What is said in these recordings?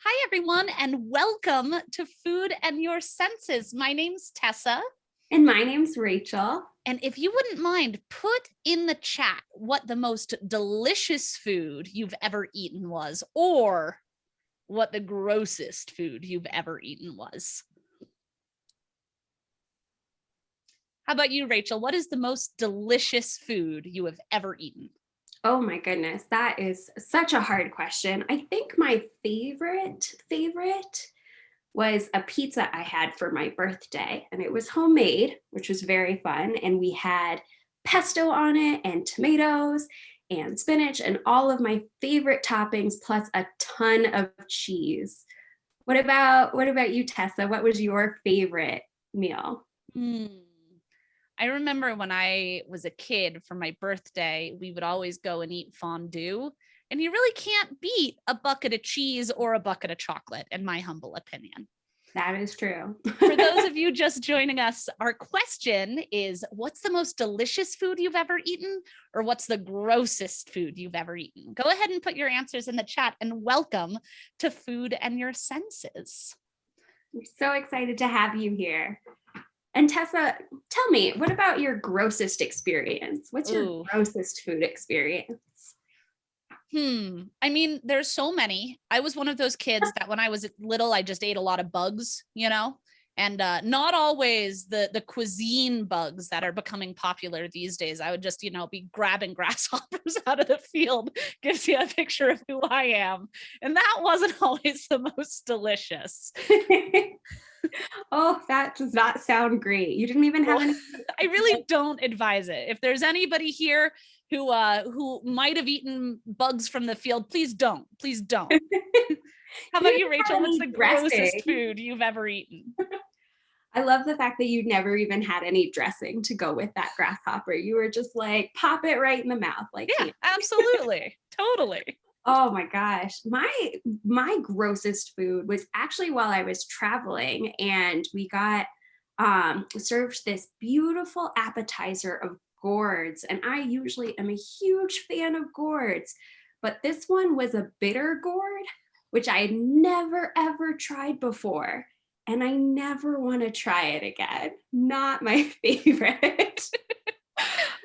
Hi, everyone, and welcome to Food and Your Senses. My name's Tessa. And my name's Rachel. And if you wouldn't mind, put in the chat what the most delicious food you've ever eaten was, or what the grossest food you've ever eaten was. How about you, Rachel? What is the most delicious food you have ever eaten? Oh my goodness, that is such a hard question. I think my favorite was a pizza I had for my birthday, and it was homemade, which was very fun. And we had pesto on it and tomatoes and spinach and all of my favorite toppings, plus a ton of cheese. What about you, Tessa? What was your favorite meal? I remember when I was a kid for my birthday, we would always go and eat fondue. And you really can't beat a bucket of cheese or a bucket of chocolate, in my humble opinion. That is true. For those of you just joining us, our question is, what's the most delicious food you've ever eaten, or what's the grossest food you've ever eaten? Go ahead and put your answers in the chat, and welcome to Food and Your Senses. We're so excited to have you here. And Tessa, tell me, what about your grossest experience? What's your grossest food experience? I mean, there's so many. I was one of those kids that when I was little, I just ate a lot of bugs, and not always the cuisine bugs that are becoming popular these days. I would just, be grabbing grasshoppers out of the field. Gives you a picture of who I am. And that wasn't always the most delicious. Oh, that does not sound great. You didn't even have any. I really don't advise it. If there's anybody here who might have eaten bugs from the field, please don't. How about you, Rachel? What's the grossest food you've ever eaten? I love the fact that you never even had any dressing to go with that grasshopper. You were just like, pop it right in the mouth. Like, yeah, absolutely. Totally. Oh my gosh. My grossest food was actually while I was traveling, and we got served this beautiful appetizer of gourds. And I usually am a huge fan of gourds, but this one was a bitter gourd, which I had never ever tried before. And I never want to try it again. Not my favorite.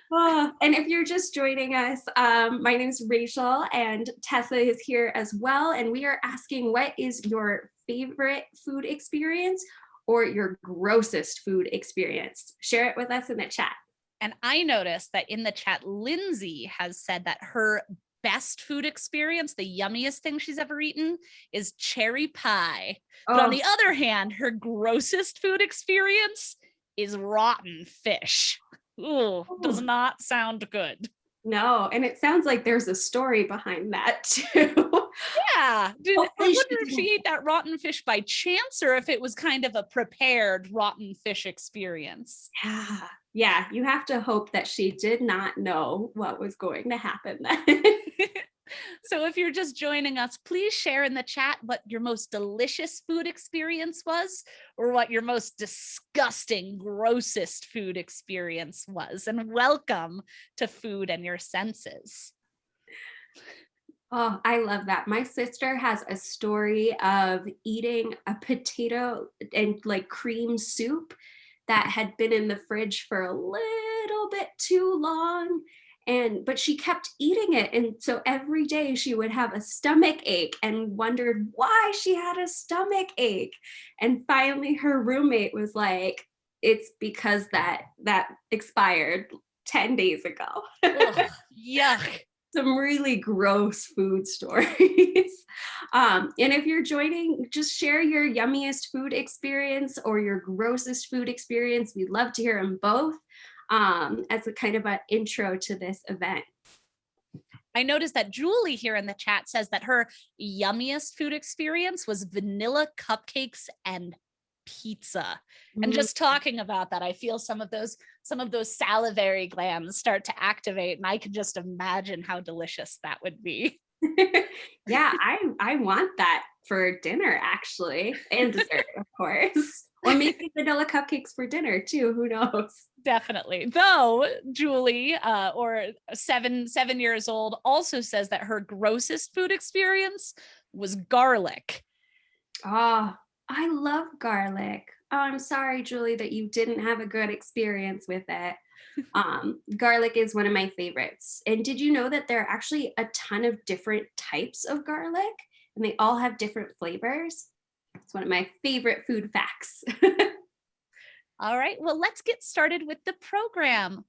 And if you're just joining us, my name is Rachel, and Tessa is here as well. And we are asking, what is your favorite food experience or your grossest food experience? Share it with us in the chat. And I noticed that in the chat, Lindsay has said that her best food experience, the yummiest thing she's ever eaten, is cherry pie. But on the other hand, her grossest food experience is rotten fish. Ooh, does not sound good. No, and it sounds like there's a story behind that too. Yeah. I wonder if she ate that rotten fish by chance, or if it was kind of a prepared rotten fish experience. Yeah, you have to hope that she did not know what was going to happen then. So if you're just joining us, please share in the chat what your most delicious food experience was, or what your most disgusting, grossest food experience was. And welcome to Food and Your Senses. Oh, I love that. My sister has a story of eating a potato and like cream soup that had been in the fridge for a little bit too long. But she kept eating it. And so every day she would have a stomach ache and wondered why she had a stomach ache. And finally her roommate was like, it's because that expired 10 days ago. Ugh, yuck. Some really gross food stories. And if you're joining, just share your yummiest food experience or your grossest food experience. We'd love to hear them both. As a kind of an intro to this event. I noticed that Julie here in the chat says that her yummiest food experience was vanilla cupcakes and pizza. And just talking about that, I feel some of those salivary glands start to activate, and I can just imagine how delicious that would be. Yeah, I want that for dinner, actually, and dessert, of course. Or maybe vanilla cupcakes for dinner too. Who knows? Definitely. Though Julie, or 7 years old, also says that her grossest food experience was garlic. Oh, I love garlic. Oh, I'm sorry, Julie, that you didn't have a good experience with it. Garlic is one of my favorites. And did you know that there are actually a ton of different types of garlic and they all have different flavors? It's one of my favorite food facts. All right, well, let's get started with the program.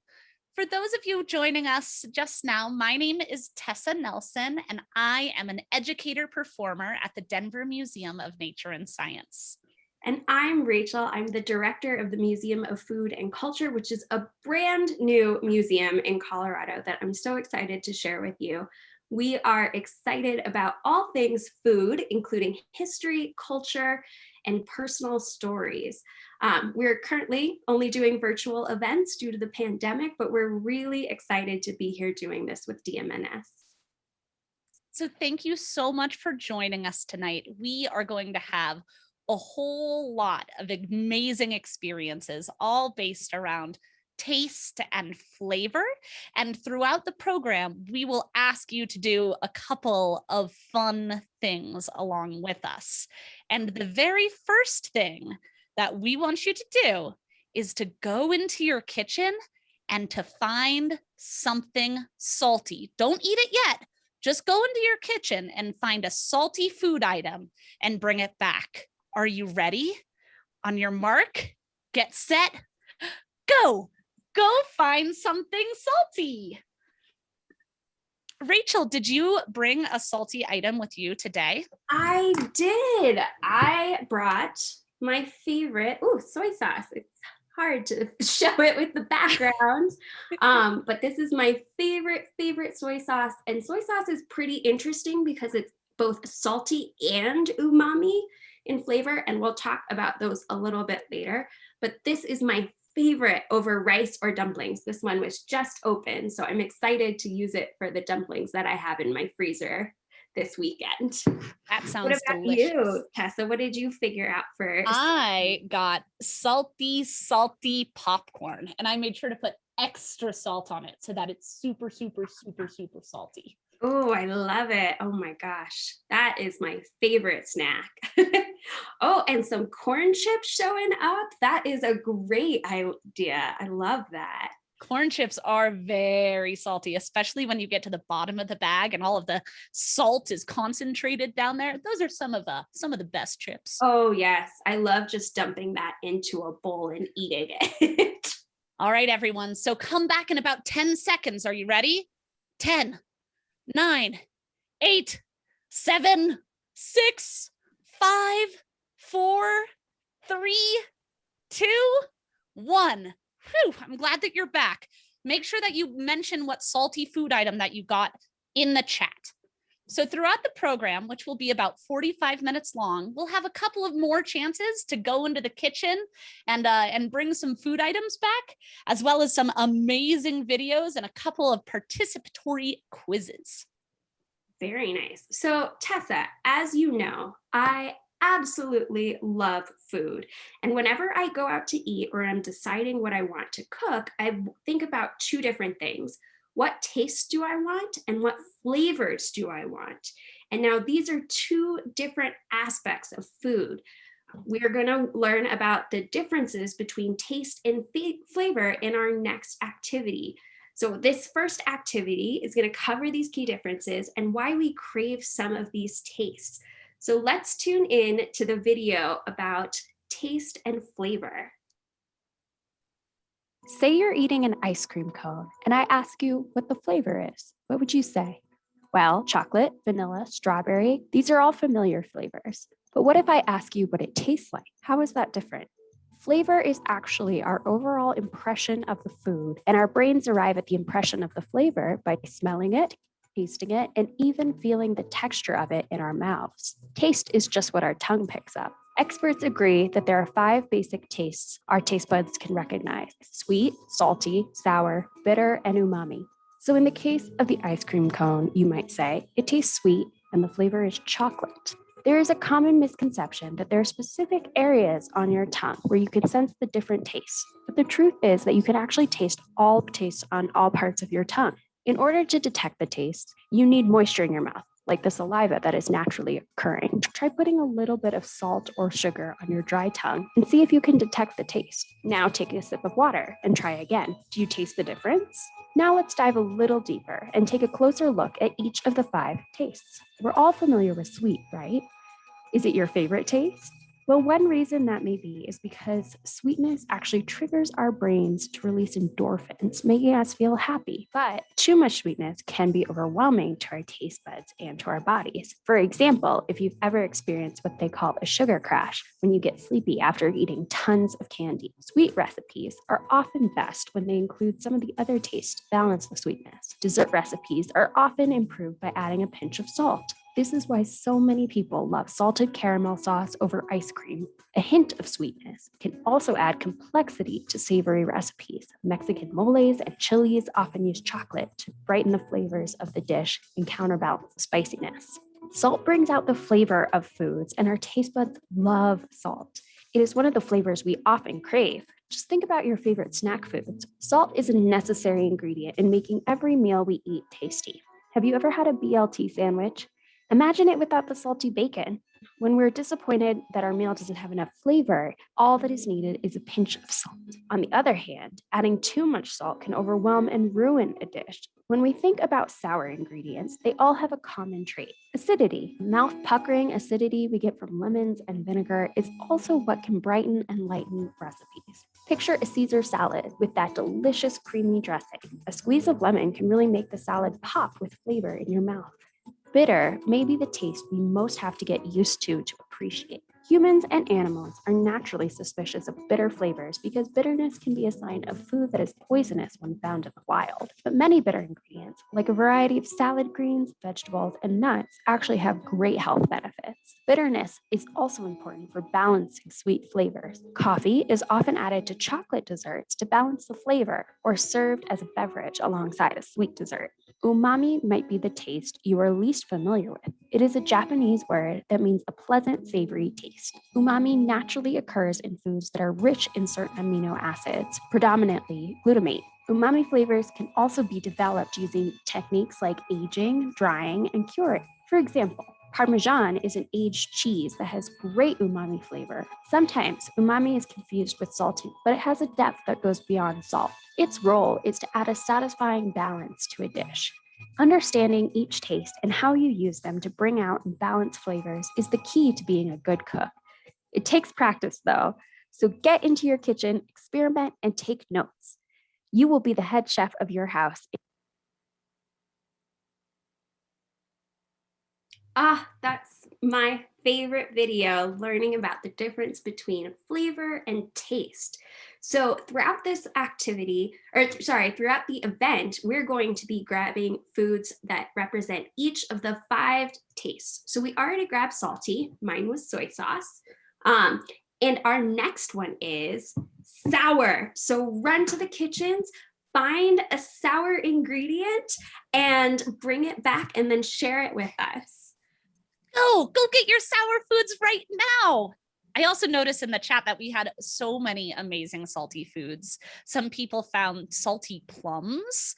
For those of you joining us just now, my name is Tessa Nelson, and I am an educator performer at the Denver Museum of Nature and Science. And I'm Rachel. I'm the director of the Museum of Food and Culture, which is a brand new museum in Colorado that I'm so excited to share with you. We are excited about all things food, including history, culture, and personal stories. We're currently only doing virtual events due to the pandemic, but we're really excited to be here doing this with DMNS. So thank you so much for joining us tonight. We are going to have a whole lot of amazing experiences, all based around taste and flavor. And throughout the program, we will ask you to do a couple of fun things along with us. And the very first thing that we want you to do is to go into your kitchen and to find something salty. Don't eat it yet. Just go into your kitchen and find a salty food item and bring it back. Are you ready? On your mark, get set, go. Go find something salty. Rachel, did you bring a salty item with you today? I did. I brought my favorite, soy sauce. It's hard to show it with the background. But this is my favorite soy sauce. And soy sauce is pretty interesting because it's both salty and umami in flavor. And we'll talk about those a little bit later. But this is my favorite over rice or dumplings. This one was just open, so I'm excited to use it for the dumplings that I have in my freezer this weekend. That sounds What about delicious. you, Tessa? What did you figure out first? I got salty popcorn, and I made sure to put extra salt on it so that it's super salty. Oh, I love it. Oh my gosh, that is my favorite snack. Oh, and some corn chips showing up. That is a great idea. I love that. Corn chips are very salty, especially when you get to the bottom of the bag and all of the salt is concentrated down there. Those are some of the best chips. Oh yes, I love just dumping that into a bowl and eating it. All right, everyone. So come back in about 10 seconds. Are you ready? 10, 9, 8, 7, 6, 5, 4, 3, 2, 1. Whew, I'm glad that you're back. Make sure that you mention what salty food item that you got in the chat. So throughout the program, which will be about 45 minutes long, we'll have a couple of more chances to go into the kitchen and bring some food items back, as well as some amazing videos and a couple of participatory quizzes. Very nice. So Tessa, as you know, I absolutely love food. And whenever I go out to eat or I'm deciding what I want to cook, I think about two different things. What tastes do I want and what flavors do I want? And now these are two different aspects of food. We are going to learn about the differences between taste and flavor in our next activity. So this first activity is going to cover these key differences and why we crave some of these tastes. So let's tune in to the video about taste and flavor. Say you're eating an ice cream cone, and I ask you what the flavor is. What would you say? Well, chocolate, vanilla, strawberry, these are all familiar flavors. But what if I ask you what it tastes like? How is that different? Flavor is actually our overall impression of the food, and our brains arrive at the impression of the flavor by smelling it, tasting it, and even feeling the texture of it in our mouths. Taste is just what our tongue picks up. Experts agree that there are 5 basic tastes our taste buds can recognize: sweet, salty, sour, bitter, and umami. So in the case of the ice cream cone, you might say, it tastes sweet and the flavor is chocolate. There is a common misconception that there are specific areas on your tongue where you can sense the different tastes. But the truth is that you can actually taste all tastes on all parts of your tongue. In order to detect the taste, you need moisture in your mouth, like the saliva that is naturally occurring. Try putting a little bit of salt or sugar on your dry tongue and see if you can detect the taste. Now take a sip of water and try again. Do you taste the difference? Now let's dive a little deeper and take a closer look at each of the 5 tastes. We're all familiar with sweet, right? Is it your favorite taste? Well, one reason that may be is because sweetness actually triggers our brains to release endorphins, making us feel happy. But too much sweetness can be overwhelming to our taste buds and to our bodies. For example, if you've ever experienced what they call a sugar crash, when you get sleepy after eating tons of candy, sweet recipes are often best when they include some of the other tastes to balance the sweetness. Dessert recipes are often improved by adding a pinch of salt. This is why so many people love salted caramel sauce over ice cream. A hint of sweetness can also add complexity to savory recipes. Mexican moles and chilies often use chocolate to brighten the flavors of the dish and counterbalance the spiciness. Salt brings out the flavor of foods, and our taste buds love salt. It is one of the flavors we often crave. Just think about your favorite snack foods. Salt is a necessary ingredient in making every meal we eat tasty. Have you ever had a BLT sandwich? Imagine it without the salty bacon. When we're disappointed that our meal doesn't have enough flavor, all that is needed is a pinch of salt. On the other hand, adding too much salt can overwhelm and ruin a dish. When we think about sour ingredients, they all have a common trait: acidity. Mouth-puckering acidity we get from lemons and vinegar is also what can brighten and lighten recipes. Picture a Caesar salad with that delicious creamy dressing. A squeeze of lemon can really make the salad pop with flavor in your mouth. Bitter may be the taste we most have to get used to appreciate. Humans and animals are naturally suspicious of bitter flavors because bitterness can be a sign of food that is poisonous when found in the wild. But many bitter ingredients, like a variety of salad greens, vegetables, and nuts, actually have great health benefits. Bitterness is also important for balancing sweet flavors. Coffee is often added to chocolate desserts to balance the flavor or served as a beverage alongside a sweet dessert. Umami might be the taste you are least familiar with. It is a Japanese word that means a pleasant, savory taste. Umami naturally occurs in foods that are rich in certain amino acids, predominantly glutamate. Umami flavors can also be developed using techniques like aging, drying, and curing. For example, Parmesan is an aged cheese that has great umami flavor. Sometimes umami is confused with salty, but it has a depth that goes beyond salt. Its role is to add a satisfying balance to a dish. Understanding each taste and how you use them to bring out and balance flavors is the key to being a good cook. It takes practice, though, so get into your kitchen, experiment, and take notes. You will be the head chef of your house. That's my favorite video, learning about the difference between flavor and taste. So throughout this activity, throughout the event, we're going to be grabbing foods that represent each of the 5 tastes. So we already grabbed salty, mine was soy sauce. And our next one is sour. So run to the kitchens, find a sour ingredient and bring it back and then share it with us. Go get your sour foods right now. I also noticed in the chat that we had so many amazing salty foods. Some people found salty plums.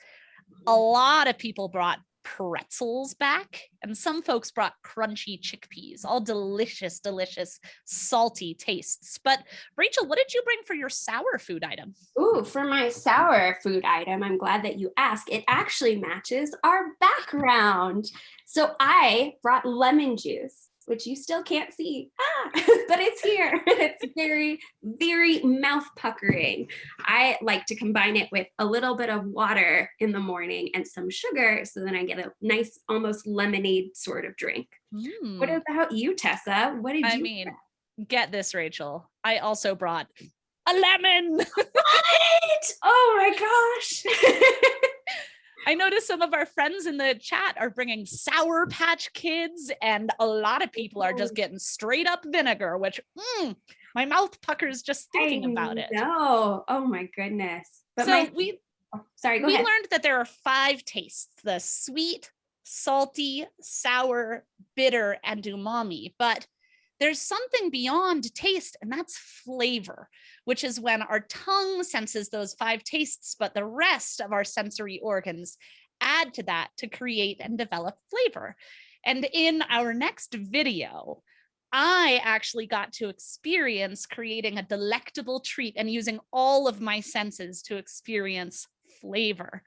A lot of people brought pretzels back, and some folks brought crunchy chickpeas. All delicious, delicious, salty tastes. But Rachel, what did you bring for your sour food item? Ooh, for my sour food item, I'm glad that you asked. It actually matches our background. So I brought lemon juice, which you still can't see, but it's here. It's very, very mouth puckering. I like to combine it with a little bit of water in the morning and some sugar, so then I get a nice, almost lemonade sort of drink. What about you, Tessa? What did you bring? Get this, Rachel. I also brought a lemon. What? Oh my gosh. I noticed some of our friends in the chat are bringing Sour Patch Kids, and a lot of people are just getting straight up vinegar, which my mouth puckers just thinking about it. No, oh my goodness. But so we learned that there are 5 tastes: the sweet, salty, sour, bitter, and umami. But there's something beyond taste, and that's flavor, which is when our tongue senses those 5 tastes, but the rest of our sensory organs add to that to create and develop flavor. And in our next video, I actually got to experience creating a delectable treat and using all of my senses to experience flavor.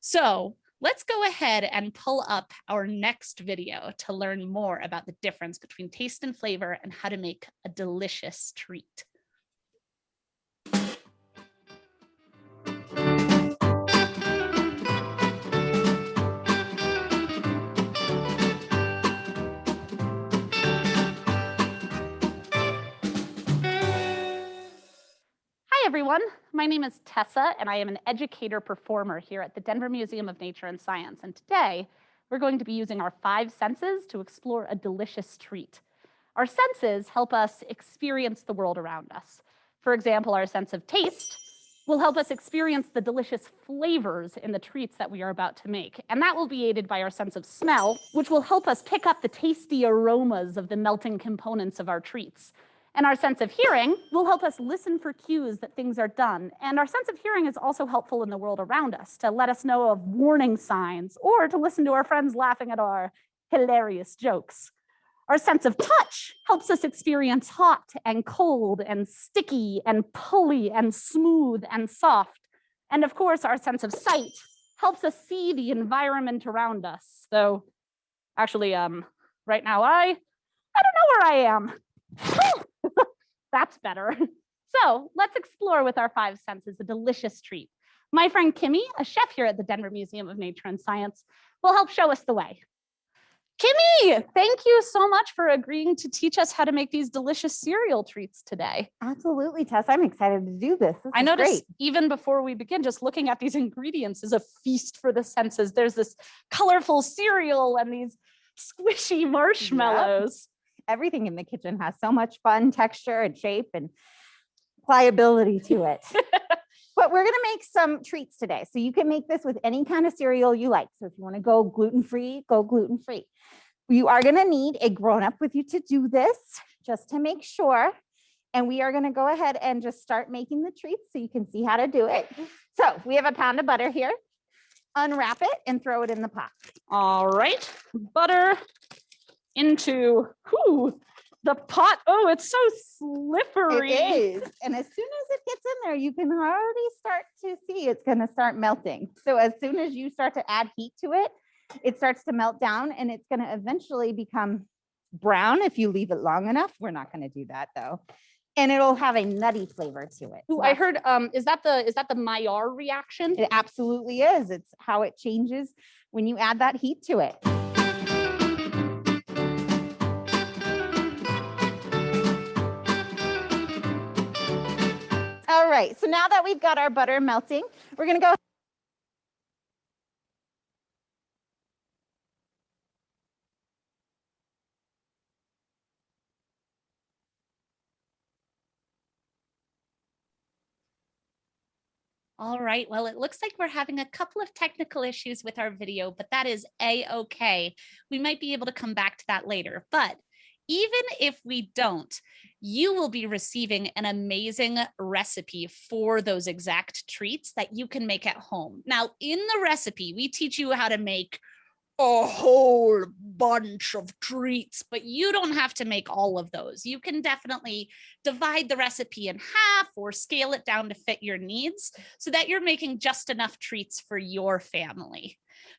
So let's go ahead and pull up our next video to learn more about the difference between taste and flavor and how to make a delicious treat. Hi, everyone. My name is Tessa, and I am an educator performer here at the Denver Museum of Nature and Science. And today, we're going to be using our 5 senses to explore a delicious treat. Our senses help us experience the world around us. For example, our sense of taste will help us experience the delicious flavors in the treats that we are about to make. And that will be aided by our sense of smell, which will help us pick up the tasty aromas of the melting components of our treats. And our sense of hearing will help us listen for cues that things are done. And our sense of hearing is also helpful in the world around us to let us know of warning signs or to listen to our friends laughing at our hilarious jokes. Our sense of touch helps us experience hot and cold and sticky and pulley and smooth and soft. And of course, our sense of sight helps us see the environment around us. Though, actually, right now, I don't know where I am. That's better. So let's explore with our 5 senses a delicious treat. My friend Kimmy, a chef here at the Denver Museum of Nature and Science, will help show us the way. Kimmy, thank you so much for agreeing to teach us how to make these delicious cereal treats today. Absolutely, Tess. I'm excited to do this. I noticed even before we begin, just looking at these ingredients is a feast for the senses. There's this colorful cereal and these squishy marshmallows. Yep. Everything in the kitchen has so much fun texture and shape and pliability to it. But we're going to make some treats today. So you can make this with any kind of cereal you like. So if you want to go gluten-free, go gluten-free. You are going to need a grown-up with you to do this, just to make sure. And we are going to go ahead and just start making the treats so you can see how to do it. So we have a pound of butter here. Unwrap it and throw it in the pot. All right, butter into the pot. Oh, it's so slippery. It is. And as soon as it gets in there, you can already start to see it's going to start melting. So as soon as you start to add heat to it, it starts to melt down and it's going to eventually become brown if you leave it long enough. We're not going to do that though. And it'll have a nutty flavor to it. Ooh, I heard, is that the Maillard reaction? It absolutely is. It's how it changes when you add that heat to it. All right, so now that we've got our butter melting, we're gonna go. All right, well, it looks like we're having a couple of technical issues with our video, but that is a-okay. We might be able to come back to that later, but even if we don't, you will be receiving an amazing recipe for those exact treats that you can make at home. Now, in the recipe, we teach you how to make a whole bunch of treats, but you don't have to make all of those. You can definitely divide the recipe in half or scale it down to fit your needs so that you're making just enough treats for your family.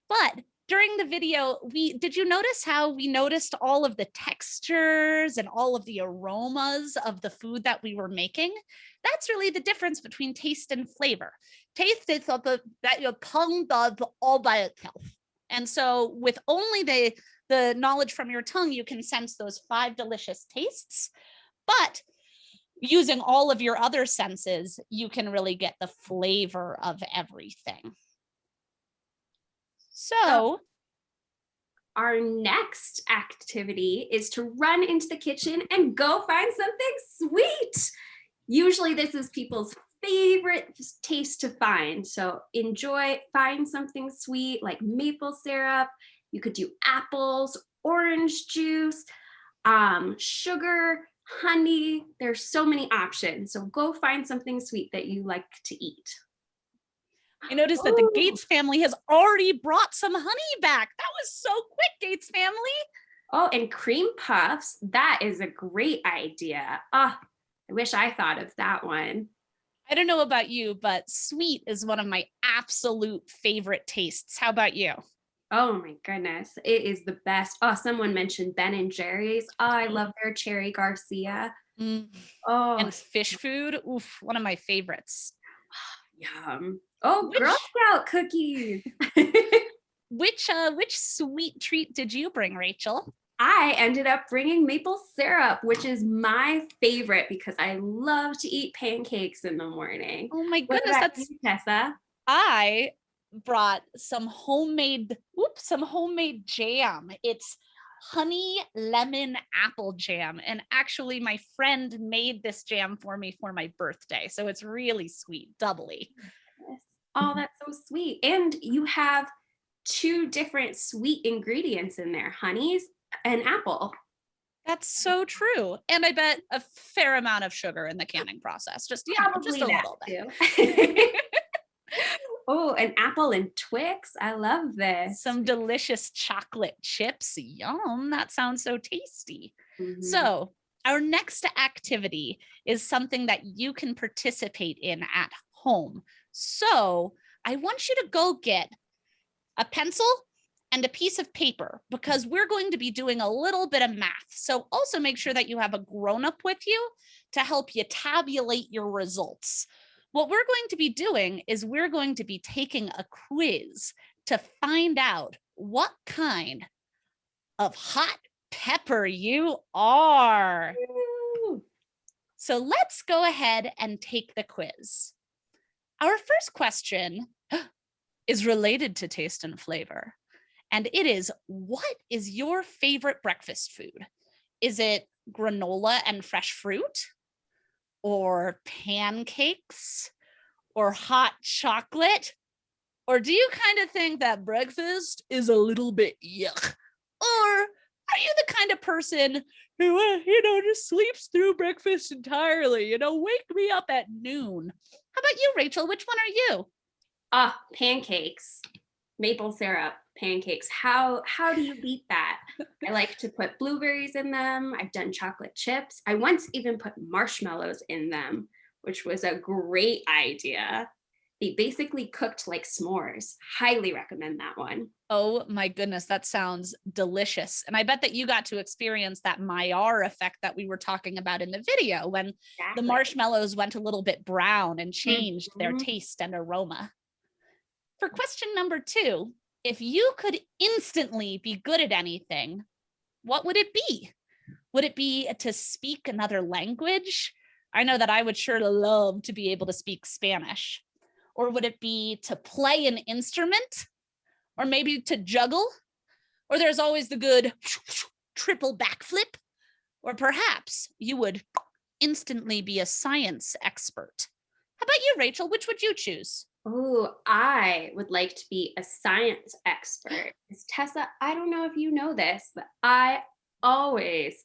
But during the video, did you notice how we noticed all of the textures and all of the aromas of the food that we were making? That's really the difference between taste and flavor. Taste is something that your tongue does all by itself. And so with only the knowledge from your tongue, you can sense those 5 delicious tastes. But using all of your other senses, you can really get the flavor of everything. So our next activity is to run into the kitchen and go find something sweet. Usually this is people's favorite taste to find. So find something sweet like maple syrup. You could do apples, orange juice, sugar, honey. There's so many options. So go find something sweet that you like to eat. I noticed that the Gates family has already brought some honey back. That was so quick, Gates family. Oh, and cream puffs. That is a great idea. Oh, I wish I thought of that one. I don't know about you, but sweet is one of my absolute favorite tastes. How about you? Oh my goodness. It is the best. Oh, someone mentioned Ben and Jerry's. Oh, I love their Cherry Garcia. Mm. Oh, And fish food. Oof, one of my favorites. yum. Oh, Which- Girl Scout cookies. Which sweet treat did you bring, Rachel? I ended up bringing maple syrup, which is my favorite because I love to eat pancakes in the morning. Oh my What goodness, about that's you, Tessa? I brought some homemade jam. It's honey lemon apple jam. And actually my friend made this jam for me for my birthday. So it's really sweet, doubly. Oh, that's so sweet. And you have 2 different sweet ingredients in there, honeys and apple. That's so true. And I bet a fair amount of sugar in the canning process. Just, just a little bit. Too. Oh, an apple and Twix. I love this. Some delicious chocolate chips. Yum. That sounds so tasty. Mhm. So our next activity is something that you can participate in at home. So I want you to go get a pencil and a piece of paper because we're going to be doing a little bit of math. So also make sure that you have a grown-up with you to help you tabulate your results. What we're going to be doing is we're going to be taking a quiz to find out what kind of hot pepper you are. Woo. So let's go ahead and take the quiz. Our first question is related to taste and flavor. And it is, what is your favorite breakfast food? Is it granola and fresh fruit? Or pancakes? Or hot chocolate? Or do you kind of think that breakfast is a little bit yuck? Or are you the kind of person who, just sleeps through breakfast entirely? Wake me up at noon. How about you, Rachel? Which one are you? Pancakes. Maple syrup pancakes. How do you beat that? I like to put blueberries in them. I've done chocolate chips. I once even put marshmallows in them, which was a great idea. They basically cooked like s'mores. Highly recommend that one. Oh my goodness, that sounds delicious. And I bet that you got to experience that Maillard effect that we were talking about in the video when the marshmallows went a little bit brown and changed their taste and aroma. For question number 2, if you could instantly be good at anything, what would it be? Would it be to speak another language? I know that I would sure love to be able to speak Spanish. Or would it be to play an instrument? Or maybe to juggle? Or there's always the good triple backflip? Or perhaps you would instantly be a science expert. How about you, Rachel? Which would you choose? Oh, I would like to be a science expert. Tessa, I don't know if you know this, but I always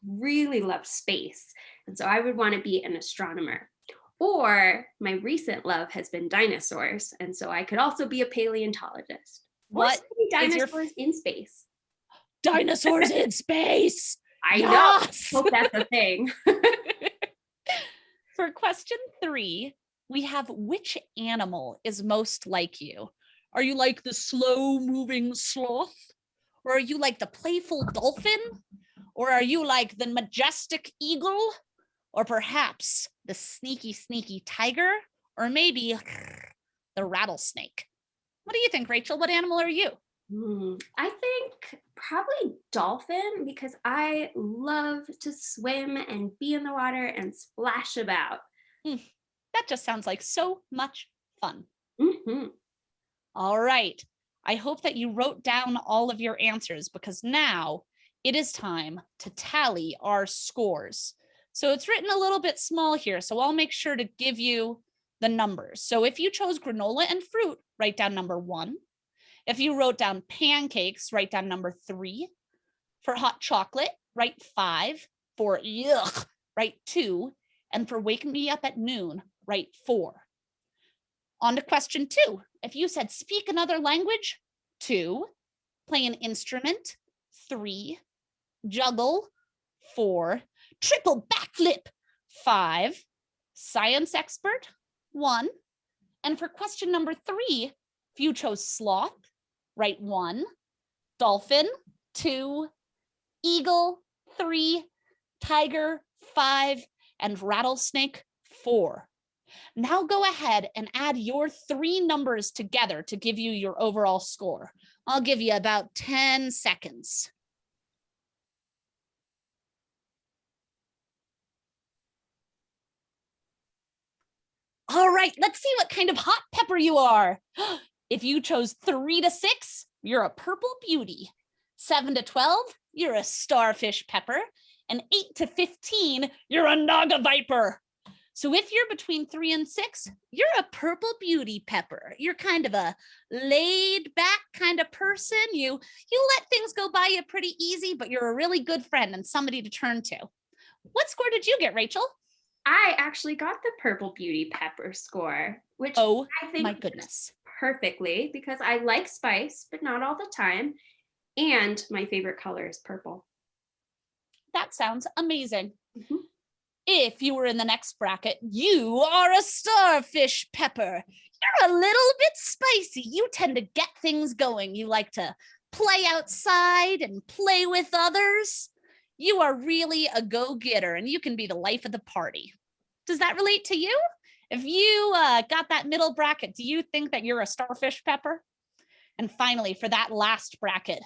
really love space. And so I would want to be an astronomer. Or my recent love has been dinosaurs. And so I could also be a paleontologist. What or dinosaurs is your in space? Dinosaurs in space. I Yes! know. Hope that's a thing. For question 3, we have, which animal is most like you? Are you like the slow moving sloth? Or are you like the playful dolphin? Or are you like the majestic eagle? Or perhaps the sneaky tiger? Or maybe the rattlesnake? What do you think, Rachel? What animal are you? I think probably dolphin because I love to swim and be in the water and splash about. That just sounds like so much fun. Mm-hmm. All right. I hope that you wrote down all of your answers because now it is time to tally our scores. So it's written a little bit small here, so I'll make sure to give you the numbers. So if you chose granola and fruit, write down number 1. If you wrote down pancakes, write down number 3. For hot chocolate, write 5. For yuck, write 2. And for wake me up at noon, write 4. On to question 2. If you said speak another language, 2, play an instrument, 3, juggle, 4, triple backflip, 5, science expert, 1. And for question number 3, if you chose sloth, write 1, dolphin, 2, eagle, 3, tiger, 5, and rattlesnake, 4. Now go ahead and add your 3 numbers together to give you your overall score. I'll give you about 10 seconds. All right, let's see what kind of hot pepper you are. If you chose 3 to 6, you're a purple beauty. 7 to 12, you're a starfish pepper. And 8 to 15, you're a naga viper. So if you're between 3 and 6, you're a purple beauty pepper. You're kind of a laid back kind of person. You let things go by you pretty easy, but you're a really good friend and somebody to turn to. What score did you get, Rachel? I actually got the purple beauty pepper score, which Oh, I think my goodness. perfectly because I like spice, but not all the time. And my favorite color is purple. That sounds amazing. Mhm. If you were in the next bracket, you are a starfish pepper. You're a little bit spicy. You tend to get things going. You like to play outside and play with others. You are really a go-getter and you can be the life of the party. Does that relate to you? If you got that middle bracket, do you think that you're a starfish pepper? And finally, for that last bracket,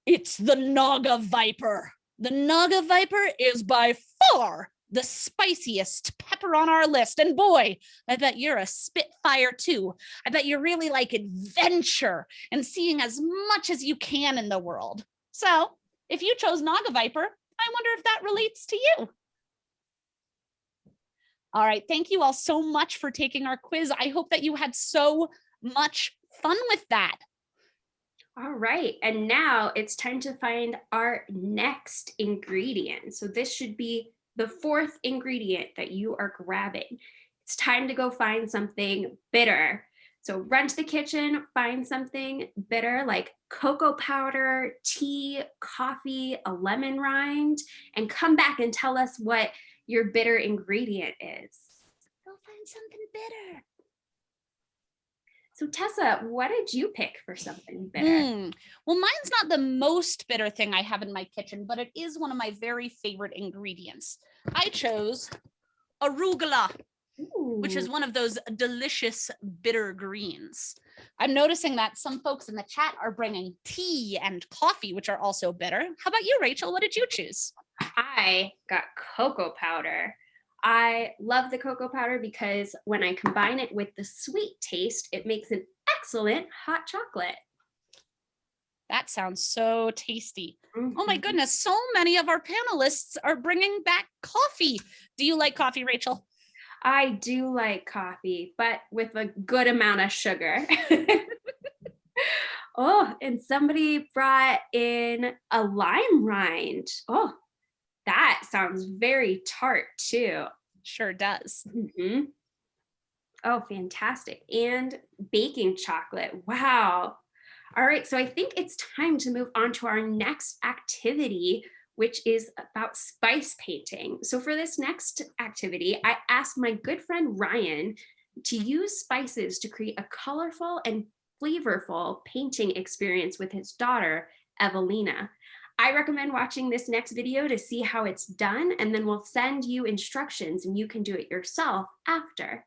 it's the naga viper. The naga viper is by far the spiciest pepper on our list. And boy, I bet you're a spitfire too. I bet you really like adventure and seeing as much as you can in the world. So if you chose naga viper, I wonder if that relates to you. All right, thank you all so much for taking our quiz. I hope that you had so much fun with that. All right, and now it's time to find our next ingredient. So this should be the 4th ingredient that you are grabbing. It's time to go find something bitter. So run to the kitchen, find something bitter like cocoa powder, tea, coffee, a lemon rind, and come back and tell us what your bitter ingredient is. Go find something bitter. So Tessa, what did you pick for something bitter? Well, mine's not the most bitter thing I have in my kitchen, but it is one of my very favorite ingredients. I chose arugula, which is one of those delicious bitter greens. I'm noticing that some folks in the chat are bringing tea and coffee, which are also bitter. How about you, Rachel? What did you choose? I got cocoa powder. I love the cocoa powder because when I combine it with the sweet taste, it makes an excellent hot chocolate. That sounds so tasty. Mm-hmm. Oh my goodness, so many of our panelists are bringing back coffee. Do you like coffee, Rachel? I do like coffee, but with a good amount of sugar. Oh, and somebody brought in a lime rind. Oh, that sounds very tart too. Sure does. Mm-hmm. Oh, fantastic. And baking chocolate. Wow. All right, so I think it's time to move on to our next activity, which is about spice painting. So for this next activity, I asked my good friend Ryan to use spices to create a colorful and flavorful painting experience with his daughter, Evelina. I recommend watching this next video to see how it's done, and then we'll send you instructions and you can do it yourself after.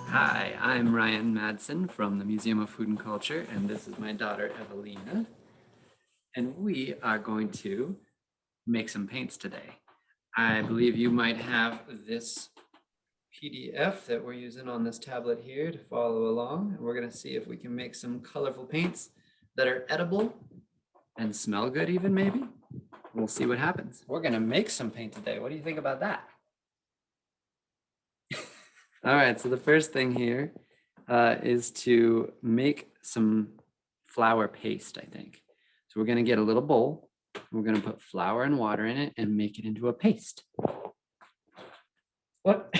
Hi, I'm Ryan Madsen from the Museum of Food and Culture, and this is my daughter, Evelina. And we are going to make some paints today. I believe you might have this PDF that we're using on this tablet here to follow along. And we're going to see if we can make some colorful paints that are edible and smell good even maybe. We'll see what happens. We're going to make some paint today. What do you think about that? All right, so the first thing here is to make some flour paste, I think. So we're going to get a little bowl. We're going to put flour and water in it and make it into a paste. What?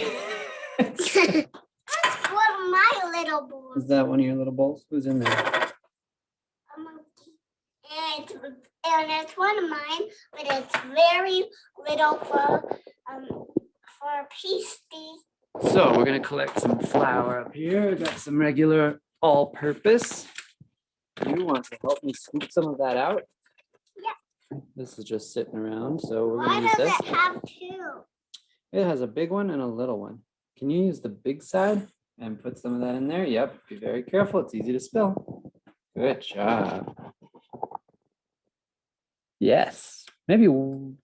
That's one of my little balls. Is that one of your little bowls? Who's in there? And it's one of mine, but it's very little for pasty. So we're going to collect some flour up here. Got some regular all-purpose. You want to help me scoop some of that out? Yeah. This is just sitting around, so we're Why going to use does this. it have two? It has a big one and a little one. Can you use the big side and put some of that in there? Yep, be very careful. It's easy to spill. Good job. Yes, maybe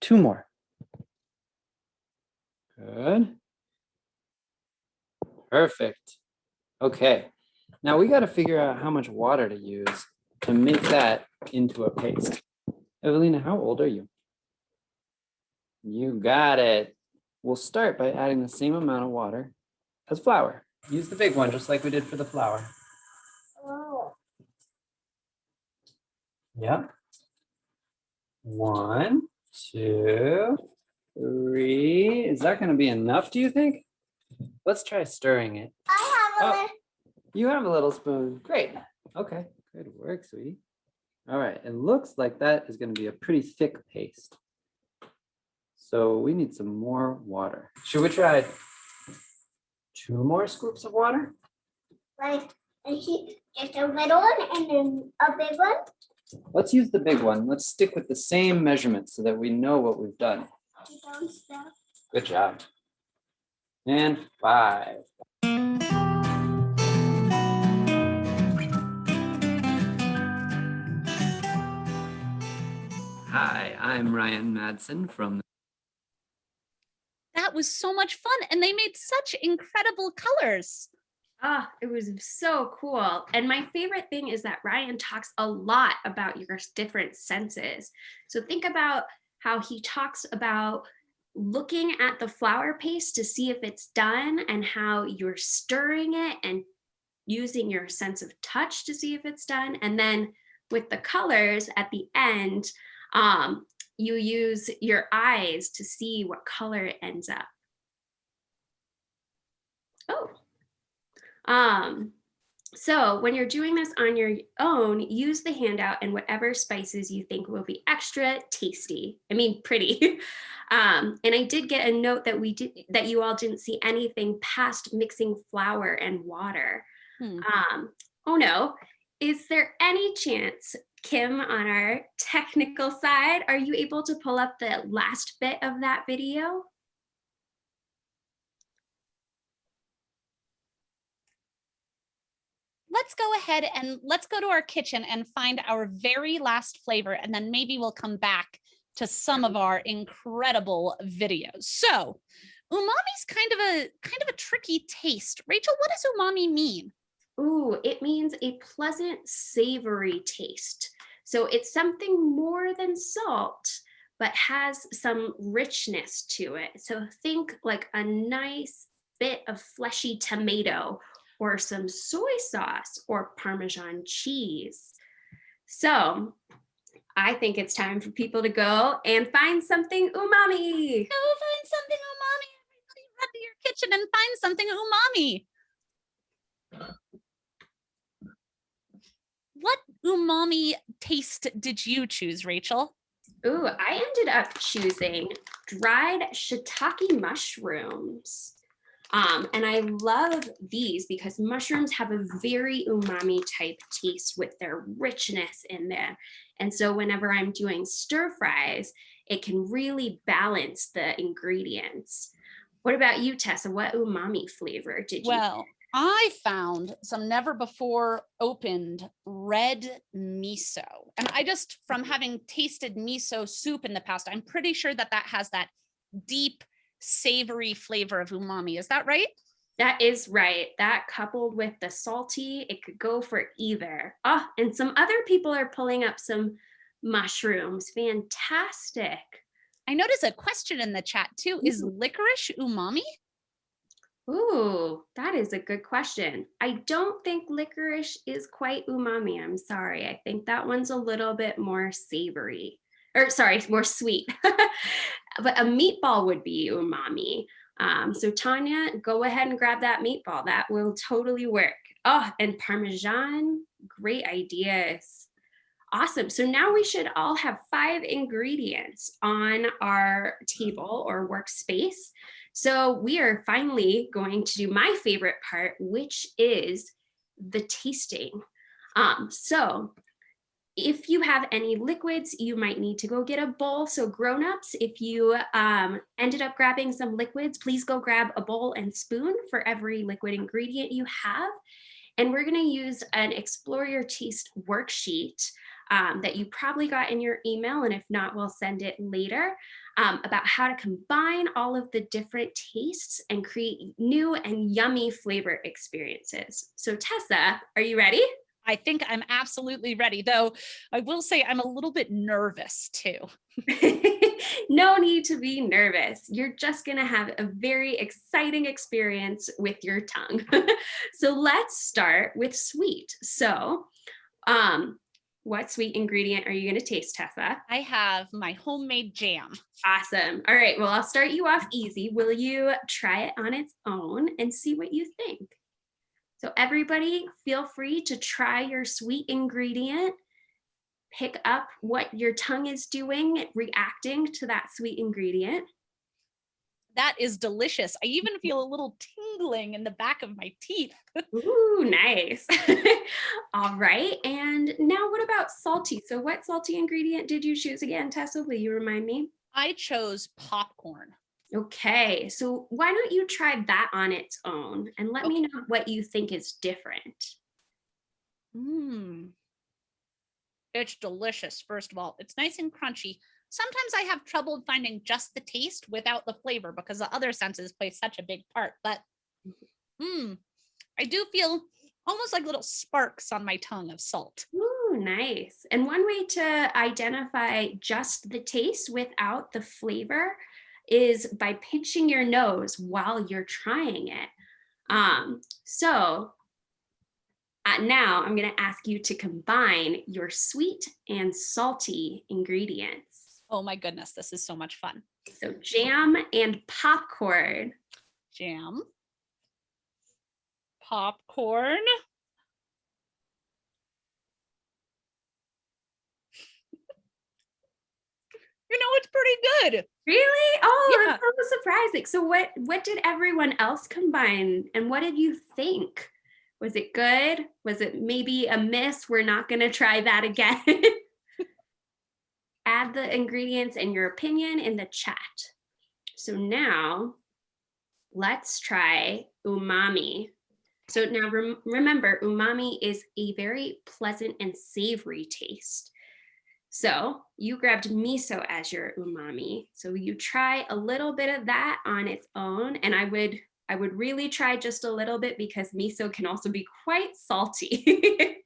two more. Good. Perfect. Okay, now we got to figure out how much water to use to make that into a paste. Evelina, how old are you? You got it. We'll start by adding the same amount of water as flour. Use the big one, just like we did for the flour. Oh. Yep. 1, 2, 3. Is that going to be enough, do you think? Let's try stirring it. I have a Oh, you have a little spoon. Great. Okay. Good work, sweetie. All right. It looks like that is going to be a pretty thick paste. So we need some more water. Should we try 2 more scoops of water? like just a little one and then a big one. Let's use the big one. Let's stick with the same measurements so that we know what we've done. Good job. And 5. Hi, I'm Ryan Madsen from That was so much fun. And they made such incredible colors. Ah, it was so cool. And my favorite thing is that Ryan talks a lot about your different senses. So think about how he talks about looking at the flour paste to see if it's done and how you're stirring it and using your sense of touch to see if it's done. And then with the colors at the end, you use your eyes to see what color it ends up. Oh. So when you're doing this on your own, use the handout and whatever spices you think will be extra tasty. I mean, pretty. And I did get a note that you all didn't see anything past mixing flour and water. Oh no, is there any chance, Kim, on our technical side, are you able to pull up the last bit of that video? Let's go ahead and let's go to our kitchen and find our very last flavor. And then maybe we'll come back to some of our incredible videos. So umami's kind of a tricky taste. Rachel, what does umami mean? Ooh, it means a pleasant, savory taste. So it's something more than salt, but has some richness to it. So think like a nice bit of fleshy tomato or some soy sauce or Parmesan cheese. So I think it's time for people to go and find something umami. Go find something umami. Everybody run to your kitchen and find something umami. What umami taste did you choose, Rachel? Ooh, I ended up choosing dried shiitake mushrooms. And I love these because mushrooms have a very umami type taste with their richness in there. And so whenever I'm doing stir fries, it can really balance the ingredients. What about you, Tessa? What umami flavor did you? Well, I found some never before opened red miso. And I just, from having tasted miso soup in the past, I'm pretty sure that has that deep, savory flavor of umami. Is that right? That is right. That coupled with the salty, it could go for either. Oh, and some other people are pulling up some mushrooms. Fantastic. I noticed a question in the chat too. Is licorice umami? Ooh, that is a good question. I don't think licorice is quite umami. I'm sorry. I think that one's a little bit more savory, or sorry, more sweet. But a meatball would be umami. So Tanya, go ahead and grab that meatball. That will totally work. Oh, and Parmesan, great ideas. Awesome. So now we should all have 5 ingredients on our table or workspace. So we are finally going to do my favorite part, which is the tasting. So if you have any liquids, you might need to go get a bowl. So grown-ups, if you ended up grabbing some liquids, please go grab a bowl and spoon for every liquid ingredient you have. And we're gonna use an Explore Your Taste worksheet that you probably got in your email, and if not, we'll send it later, about how to combine all of the different tastes and create new and yummy flavor experiences. So Tessa, are you ready? I think I'm absolutely ready, though I will say I'm a little bit nervous too. No need to be nervous. You're just going to have a very exciting experience with your tongue. So let's start with sweet. So, what sweet ingredient are you going to taste, Tessa? I have my homemade jam. Awesome. All right. Well, I'll start you off easy. Will you try it on its own and see what you think? So everybody feel free to try your sweet ingredient. Pick up what your tongue is doing, reacting to that sweet ingredient. That is delicious. I even feel a little tingling in the back of my teeth. Ooh, nice. All right. And now what about salty? So what salty ingredient did you choose again, Tessa? Will you remind me? I chose popcorn. Okay. So why don't you try that on its own and let me know what you think is different. It's delicious, first of all. It's nice and crunchy. Sometimes I have trouble finding just the taste without the flavor because the other senses play such a big part. But I do feel almost like little sparks on my tongue of salt. Ooh, nice. And one way to identify just the taste without the flavor is by pinching your nose while you're trying it. Now I'm going to ask you to combine your sweet and salty ingredients. Oh my goodness, this is so much fun. So jam and popcorn. Jam. Popcorn. It's pretty good. Really? Oh, Yeah. That's so surprising. So what did everyone else combine and what did you think? Was it good? Was it maybe a miss? We're not going to try that again. Add the ingredients and your opinion in the chat. So now let's try umami. So now remember, umami is a very pleasant and savory taste. So you grabbed miso as your umami. So you try a little bit of that on its own. And I would really try just a little bit because miso can also be quite salty.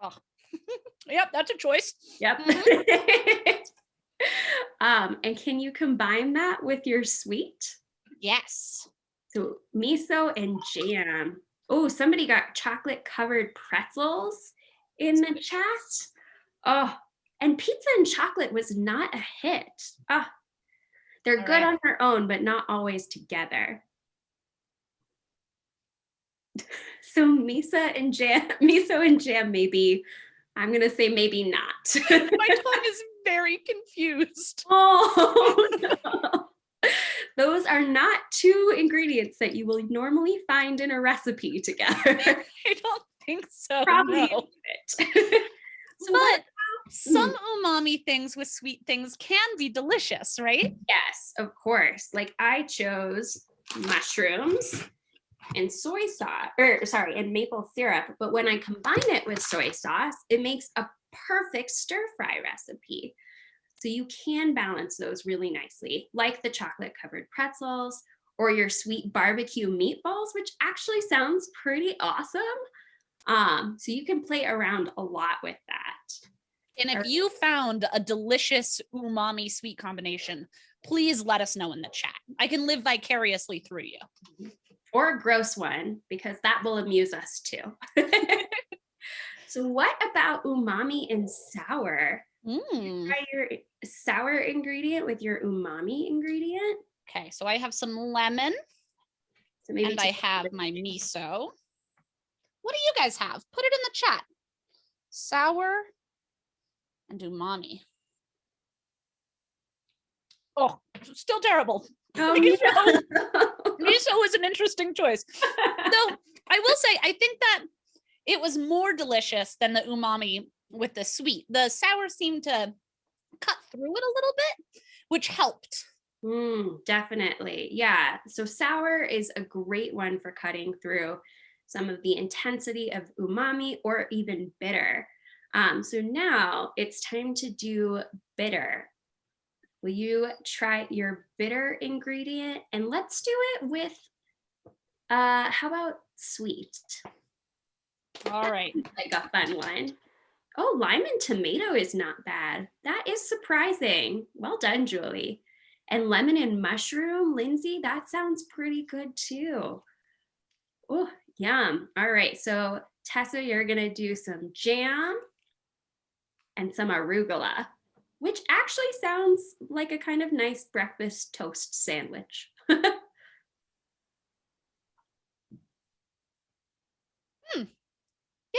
Oh. Yep, that's a choice. Yep. And can you combine that with your sweet? Yes. So miso and jam. Oh, somebody got chocolate covered pretzels in the chat. Oh, and pizza and chocolate was not a hit. Oh, they're good on their own, but not always together. So miso and jam, maybe. I'm gonna say maybe not. My tongue is very confused. Oh no. Those are not 2 ingredients that you will normally find in a recipe together. I don't think so. Probably No. So but some umami things with sweet things can be delicious, right? Yes, of course. Like I chose mushrooms and soy sauce, and maple syrup. But when I combine it with soy sauce, it makes a perfect stir fry recipe. So you can balance those really nicely, like the chocolate covered pretzels or your sweet barbecue meatballs, which actually sounds pretty awesome. So you can play around a lot with that. And if you found a delicious umami sweet combination, please let us know in the chat. I can live vicariously through you. Or a gross one, because that will amuse us too. So what about umami and sour? Try your sour ingredient with your umami ingredient. Okay, so I have some lemon, So maybe and I have my miso. What do you guys have? Put it in the chat. Sour and umami. Oh, still terrible. Oh, Miso is an interesting choice. Though I will say, I think that it was more delicious than the umami with the sweet. The sour seemed to cut through it a little bit, which helped. Definitely. Yeah. So sour is a great one for cutting through some of the intensity of umami or even bitter. So now it's time to do bitter. Will you try your bitter ingredient? And let's do it with, how about sweet? All right. Like a fun one. Oh, lime and tomato is not bad. That is surprising. Well done, Julie. And lemon and mushroom, Lindsay, that sounds pretty good too. Oh, yum. All right, so Tessa, you're gonna do some jam and some arugula, which actually sounds like a kind of nice breakfast toast sandwich. Yeah,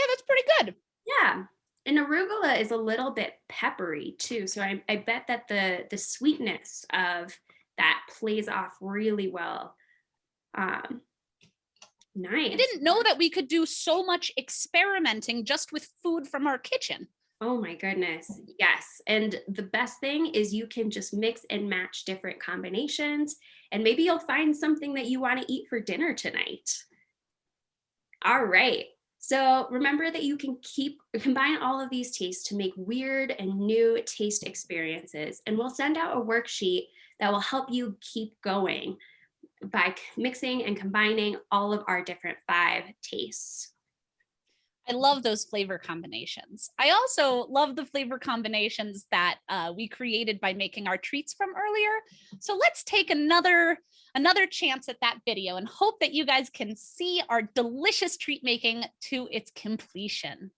that's pretty good. Yeah. And arugula is a little bit peppery too. So I bet that the sweetness of that plays off really well. Nice. I didn't know that we could do so much experimenting just with food from our kitchen. Oh my goodness. Yes. And the best thing is you can just mix and match different combinations, and maybe you'll find something that you want to eat for dinner tonight. All right. So remember that you can combine all of these tastes to make weird and new taste experiences. And we'll send out a worksheet that will help you keep going by mixing and combining all of our different 5 tastes. I love those flavor combinations. I also love the flavor combinations that we created by making our treats from earlier. So let's take another chance at that video and hope that you guys can see our delicious treat making to its completion.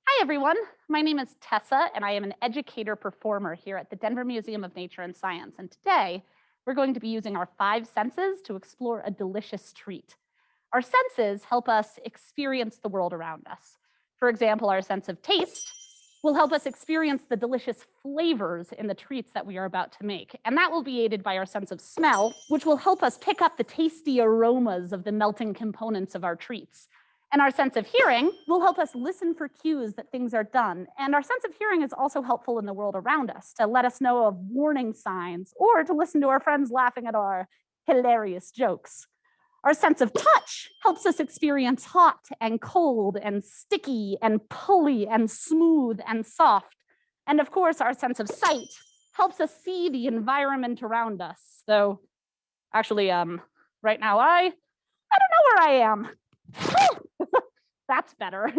Hi, everyone. My name is Tessa, and I am an educator performer here at the Denver Museum of Nature and Science. And today, we're going to be using our 5 senses to explore a delicious treat. Our senses help us experience the world around us. For example, our sense of taste will help us experience the delicious flavors in the treats that we are about to make. And that will be aided by our sense of smell, which will help us pick up the tasty aromas of the melting components of our treats. And our sense of hearing will help us listen for cues that things are done. And our sense of hearing is also helpful in the world around us to let us know of warning signs or to listen to our friends laughing at our hilarious jokes. Our sense of touch helps us experience hot and cold and sticky and pulley and smooth and soft. And of course, our sense of sight helps us see the environment around us. Though, actually, right now, I don't know where I am. That's better.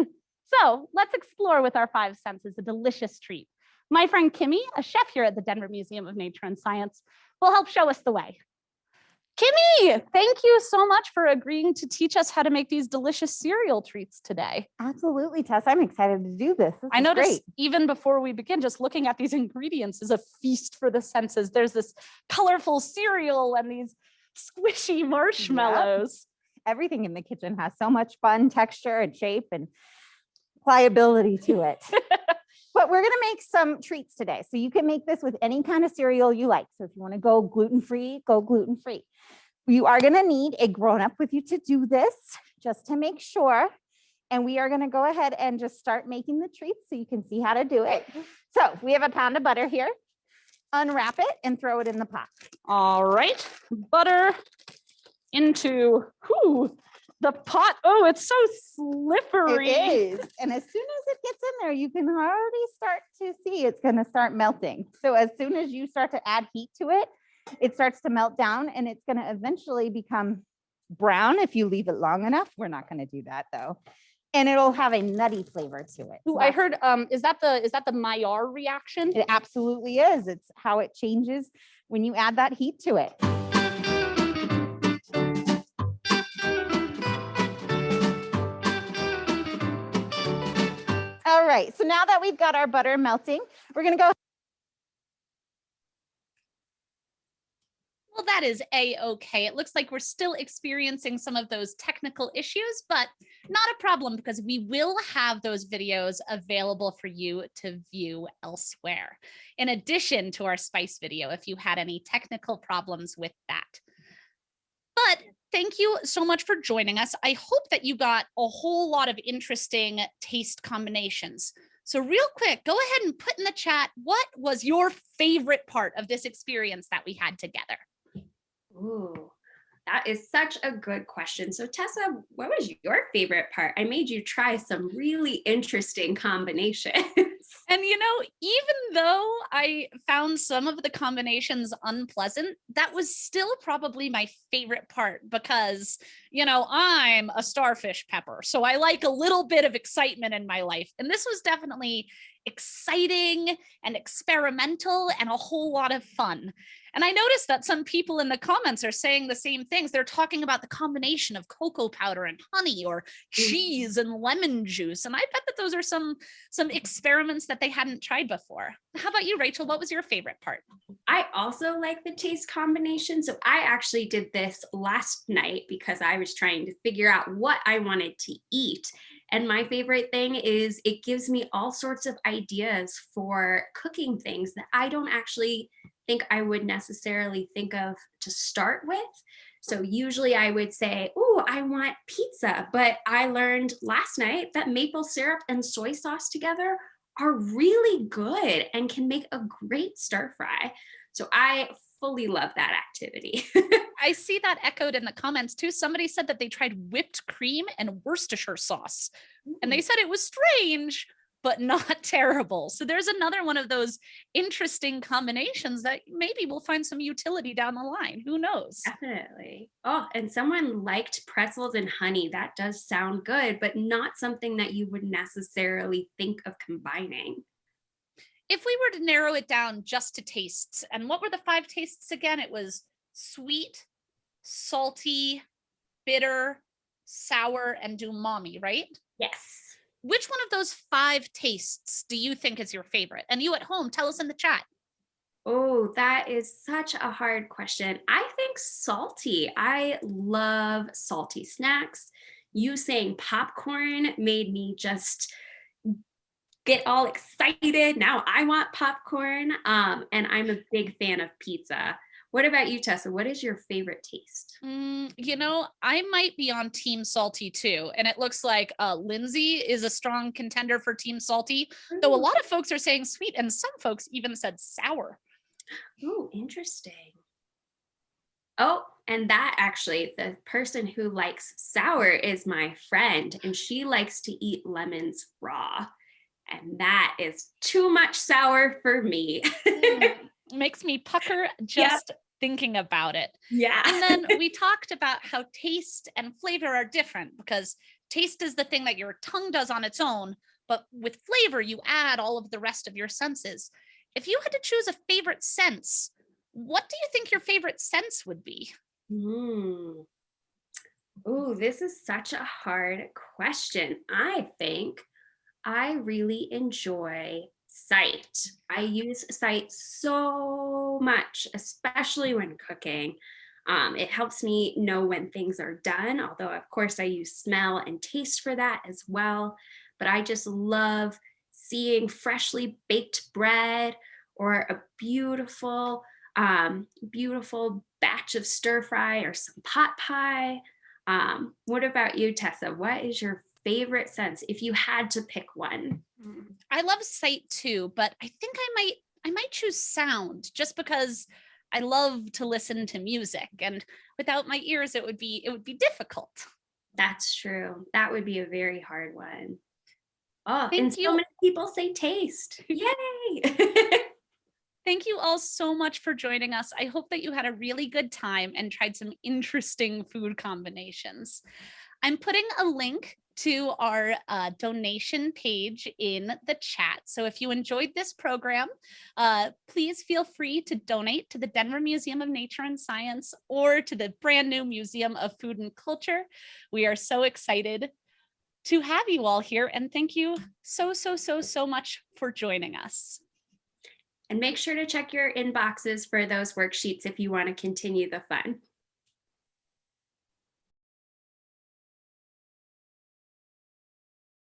So let's explore with our 5 senses a delicious treat. My friend Kimmy, a chef here at the Denver Museum of Nature and Science, will help show us the way. Kimmy, thank you so much for agreeing to teach us how to make these delicious cereal treats today. Absolutely, Tess. I'm excited to do this. I noticed even before we begin, just looking at these ingredients is a feast for the senses. There's this colorful cereal and these squishy marshmallows. Yep. Everything in the kitchen has so much fun texture and shape and pliability to it. But we're going to make some treats today. So you can make this with any kind of cereal you like. So if you want to go gluten-free, go gluten-free. You are going to need a grown-up with you to do this, just to make sure. And we are going to go ahead and just start making the treats so you can see how to do it. So we have a pound of butter here. Unwrap it and throw it in the pot. All right, butter into The pot. Oh, it's so slippery. It is. And as soon as it gets in there, you can already start to see it's going to start melting. So as soon as you start to add heat to it, it starts to melt down and it's going to eventually become brown if you leave it long enough. We're not going to do that though. And it'll have a nutty flavor to it. Ooh, I heard, is that the Maillard reaction? It absolutely is. It's how it changes when you add that heat to it. All right, so now that we've got our butter melting, we're gonna go. Well, that is a-okay. It looks like we're still experiencing some of those technical issues, but not a problem because we will have those videos available for you to view elsewhere. In addition to our spice video, if you had any technical problems with that. But thank you so much for joining us. I hope that you got a whole lot of interesting taste combinations. So real quick, go ahead and put in the chat, what was your favorite part of this experience that we had together? Ooh, that is such a good question. So Tessa, what was your favorite part? I made you try some really interesting combinations. And you know, even though I found some of the combinations unpleasant, that was still probably my favorite part because, you know, I'm a starfish pepper, so I like a little bit of excitement in my life. And this was definitely exciting and experimental and a whole lot of fun. And I noticed that some people in the comments are saying the same things. They're talking about the combination of cocoa powder and honey or cheese and lemon juice. And I bet that those are some experiments that they hadn't tried before. How about you, Rachel? What was your favorite part? I also like the taste combination. So I actually did this last night because I was trying to figure out what I wanted to eat. And my favorite thing is it gives me all sorts of ideas for cooking things that I don't actually think I would necessarily think of to start with. So usually I would say, oh, I want pizza. But I learned last night that maple syrup and soy sauce together are really good and can make a great stir fry. So I fully love that activity. I see that echoed in the comments too. Somebody said that they tried whipped cream and Worcestershire sauce, and they said it was strange, but not terrible. So there's another one of those interesting combinations that maybe we'll find some utility down the line. Who knows? Definitely. Oh, and someone liked pretzels and honey. That does sound good, but not something that you would necessarily think of combining. If we were to narrow it down just to tastes, and what were the 5 tastes again? It was sweet, salty, bitter, sour, and umami, right? Yes. Which one of those 5 tastes do you think is your favorite? And you at home, tell us in the chat. Oh, that is such a hard question. I think salty. I love salty snacks. You saying popcorn made me just get all excited. Now I want popcorn. And I'm a big fan of pizza. What about you, Tessa? What is your favorite taste? You know, I might be on Team Salty too. And it looks like Lindsay is a strong contender for Team Salty, though a lot of folks are saying sweet and some folks even said sour. Oh, interesting. Oh, and that actually, the person who likes sour is my friend, and she likes to eat lemons raw. And that is too much sour for me. Makes me pucker just thinking about it. Yeah. And then we talked about how taste and flavor are different because taste is the thing that your tongue does on its own, but with flavor, you add all of the rest of your senses. If you had to choose a favorite sense, what do you think your favorite sense would be? Oh, this is such a hard question. I think I really enjoy sight. I use sight so much, especially when cooking. It helps me know when things are done, although of course I use smell and taste for that as well. But I just love seeing freshly baked bread or a beautiful, beautiful batch of stir fry or some pot pie. What about you, Tessa? What is your favorite sense if you had to pick one? I love sight too, but I think I might choose sound just because I love to listen to music, and without my ears it would be difficult. That's true. That would be a very hard one. Oh, Thank and so you. many people say taste. Yay! Thank you all so much for joining us. I hope that you had a really good time and tried some interesting food combinations. I'm putting a link to our donation page in the chat. So if you enjoyed this program, please feel free to donate to the Denver Museum of Nature and Science or to the brand new Museum of Food and Culture. We are so excited to have you all here, and thank you so much for joining us. And make sure to check your inboxes for those worksheets if you want to continue the fun.